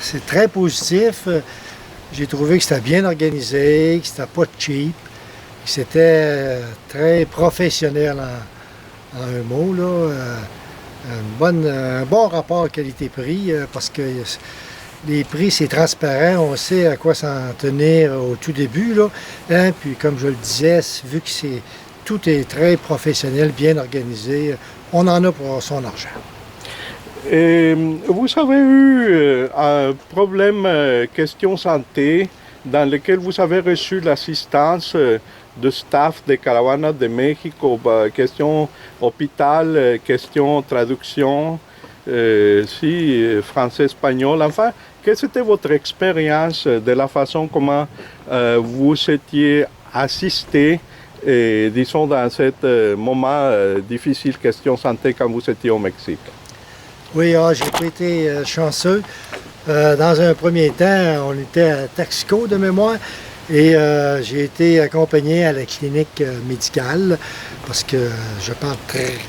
C'est très positif. J'ai trouvé que c'était bien organisé, que c'était pas cheap, que c'était très professionnel en un mot, là. Un bon rapport qualité-prix parce que les prix, c'est transparent, on sait à quoi s'en tenir au tout début, là. Hein? Puis comme je le disais, vu que tout est très professionnel, bien organisé, on en a pour son argent. Et vous avez eu un problème question santé dans lequel vous avez reçu l'assistance de staff de Caravana de Mexico, question hôpital, question traduction, français-espagnol, enfin, quelle était votre expérience de la façon comment vous étiez assisté, disons, dans ce moment difficile question santé quand vous étiez au Mexique? Oui, j'ai pas été chanceux. Dans un premier temps, on était à Taxico de mémoire et j'ai été accompagné à la clinique médicale parce que je parle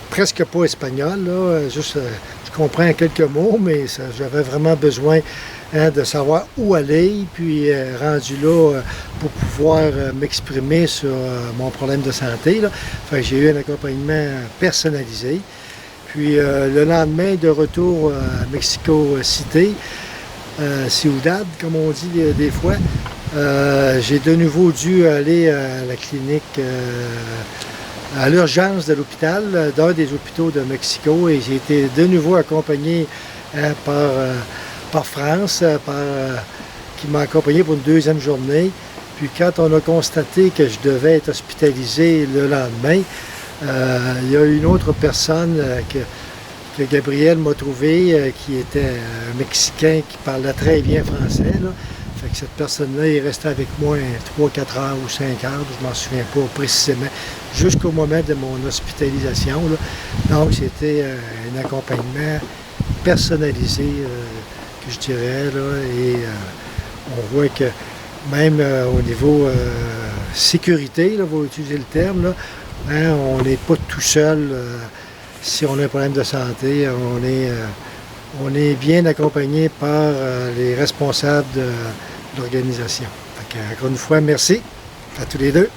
presque pas espagnol, là, juste je comprends quelques mots, mais j'avais vraiment besoin de savoir où aller, puis rendu là pour pouvoir m'exprimer sur mon problème de santé. Là. Fait que j'ai eu un accompagnement personnalisé. Puis le lendemain, de retour à Mexico City, Ciudad, comme on dit des fois, j'ai de nouveau dû aller à la clinique, à l'urgence de l'hôpital, d'un des hôpitaux de Mexico, et j'ai été de nouveau accompagné par France, qui m'a accompagné pour une deuxième journée. Puis quand on a constaté que je devais être hospitalisé le lendemain, il y a une autre personne que Gabriel m'a trouvé, qui était un Mexicain qui parlait très bien français. Là. Fait que cette personne-là est restée avec moi 3-4 heures ou 5 heures, je m'en souviens pas précisément, jusqu'au moment de mon hospitalisation. Là. Donc c'était un accompagnement personnalisé, que je dirais, là, et on voit que même au niveau sécurité, là, on va utiliser le terme, là, hein, on n'est pas tout seul si on a un problème de santé. On est bien accompagné par les responsables de l'organisation. Encore une fois, merci à tous les deux.